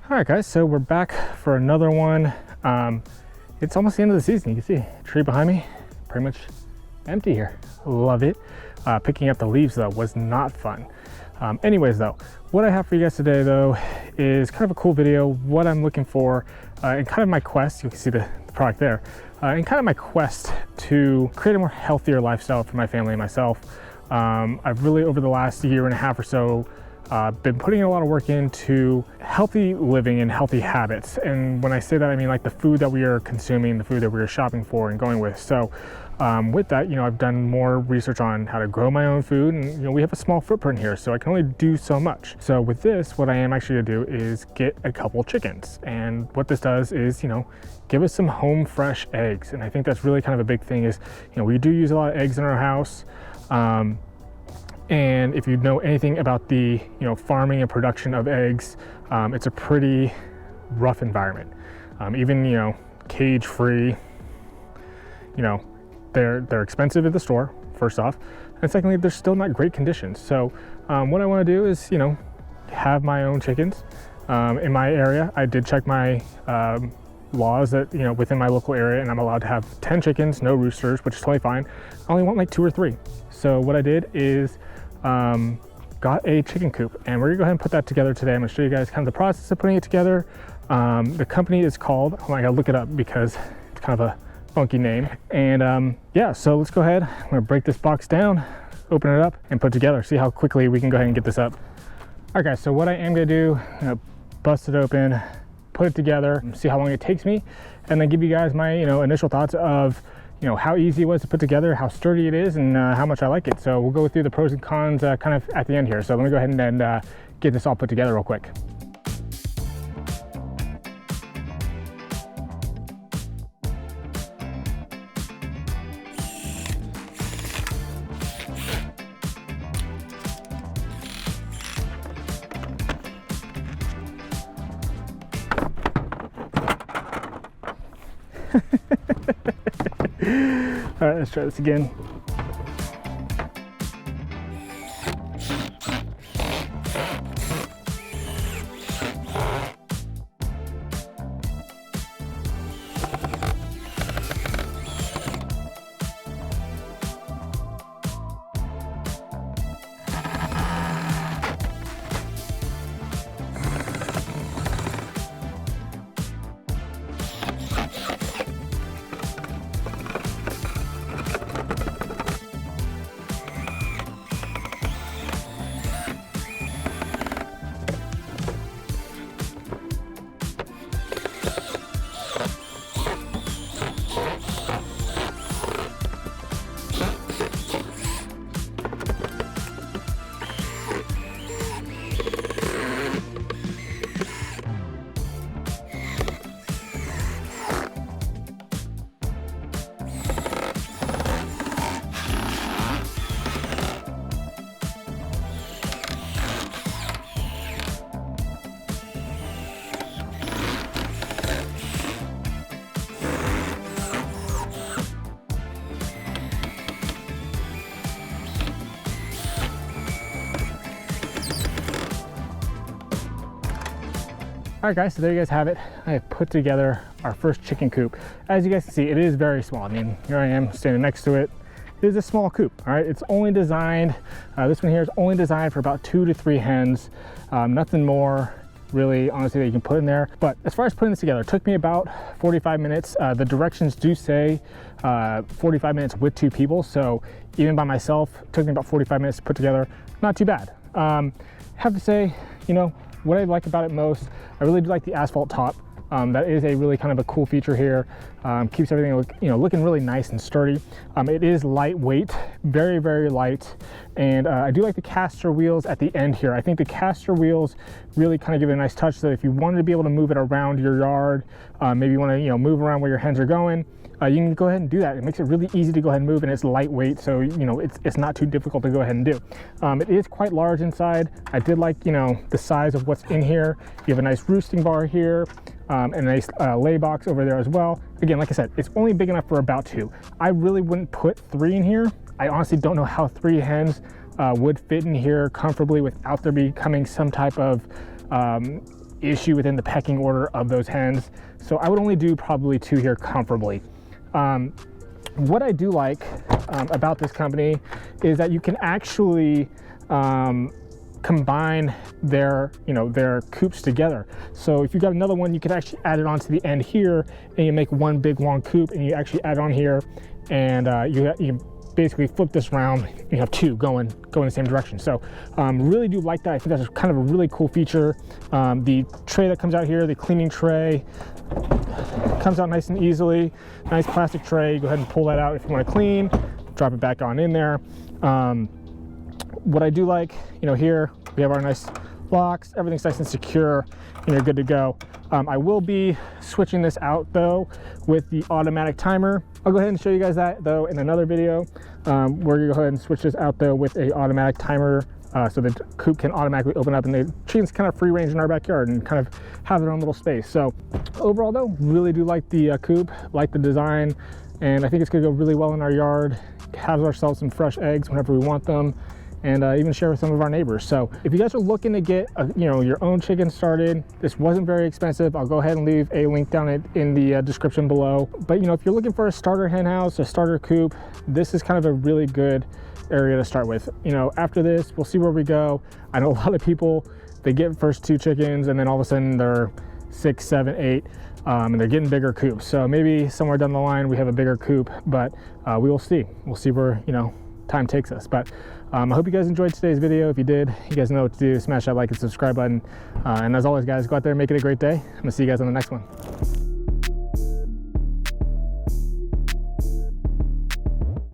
All right, guys, so we're back for another one. It's almost the end of the season. You can see tree behind me, pretty much empty here. Love it. Picking up the leaves though was not fun. Anyways though, what I have for you guys today though is kind of a cool video, what I'm looking for and kind of my quest. You can see the product there, and kind of my quest to create a more healthier lifestyle for my family and myself. I've really, over the last year and a half or so, been putting a lot of work into healthy living and healthy habits. And when I say that, I mean like the food that we are consuming, the food that we are shopping for and going with. So with that, I've done more research on how to grow my own food, and we have a small footprint here, so I can only do so much. So with this, what I am actually gonna do is get a couple chickens. And what this does is, give us some home fresh eggs. And I think that's really kind of a big thing is, we do use a lot of eggs in our house. And if you know anything about the farming and production of eggs, it's a pretty rough environment. Even cage free, they're expensive at the store, first off, and secondly, they're still not great conditions. So what I want to do is have my own chickens in my area. I did check my laws that within my local area, and I'm allowed to have 10 chickens, no roosters, which is totally fine. I only want like 2 or 3. So what I did is got a chicken coop, and we're gonna go ahead and put that together today. I'm gonna show you guys kind of the process of putting it together. The company is called, I gotta look it up because it's kind of a funky name. And yeah, so let's go ahead. I'm gonna break this box down, open it up, and put it together. See how quickly we can go ahead and get this up. All right, guys, so what I am gonna do, I'm gonna bust it open, put it together, see how long it takes me, and then give you guys my initial thoughts of how easy it was to put together, how sturdy it is, and how much I like it. So we'll go through the pros and cons kind of at the end here. So let me go ahead and get this all put together real quick. All right, let's try this again. All right, guys, so there you guys have it. I have put together our first chicken coop. As you guys can see, it is very small. I mean, here I am standing next to it. It is a small coop, all right? It's only designed, this one here is only designed for about 2 to 3 hens. Nothing more really, honestly, that you can put in there. But as far as putting this together, it took me about 45 minutes. The directions do say 45 minutes with 2 people. So even by myself, it took me about 45 minutes to put together. Not too bad. Have to say, what I like about it most, I really do like the asphalt top. That is a really kind of a cool feature here. Keeps everything looking really nice and sturdy. It is lightweight, very, very light. And I do like the caster wheels at the end here. I think the caster wheels really kind of give it a nice touch, so if you wanted to be able to move it around your yard, maybe you want to move around where your hens are going, you can go ahead and do that. It makes it really easy to go ahead and move, and it's lightweight, so it's not too difficult to go ahead and do. It is quite large inside. I did like the size of what's in here. You have a nice roosting bar here, and a nice lay box over there as well. Again, like I said, it's only big enough for about 2. I really wouldn't put 3 in here. I honestly don't know how 3 hens would fit in here comfortably without there becoming some type of issue within the pecking order of those hens. So I would only do probably 2 here comfortably. What I do like about this company is that you can actually combine their coops together. So if you've got another one, you could actually add it onto the end here, and you make one big long coop, and you actually add it on here, and you basically flip this around. You have 2 going the same direction. So really do like that. I think that's kind of a really cool feature. The tray that comes out here, the cleaning tray, comes out nice and easily. Nice plastic tray. You go ahead and pull that out if you want to clean. Drop it back on in there. What I do like, here we have our nice locks. Everything's nice and secure, and you're good to go. I will be switching this out though with the automatic timer. I'll go ahead and show you guys that though in another video. We're gonna go ahead and switch this out though with a automatic timer, so the coop can automatically open up, and the chickens kind of free range in our backyard and kind of have their own little space. So overall though, really do like the coop, like the design, and I think it's gonna go really well in our yard. Have ourselves some fresh eggs whenever we want them, and even share with some of our neighbors. So if you guys are looking to get your own chicken started, this wasn't very expensive. I'll go ahead and leave a link down in the description below. But if you're looking for a starter hen house, a starter coop, this is kind of a really good area to start with. After this, we'll see where we go. I know a lot of people, they get first 2 chickens, and then all of a sudden they're 6, 7, 8, and they're getting bigger coops. So maybe somewhere down the line we have a bigger coop, but we will see. We'll see where time takes us. But I hope you guys enjoyed today's video. If you did, you guys know what to do. Smash that like and subscribe button. And as always, guys, go out there and make it a great day. I'm gonna see you guys on the next one.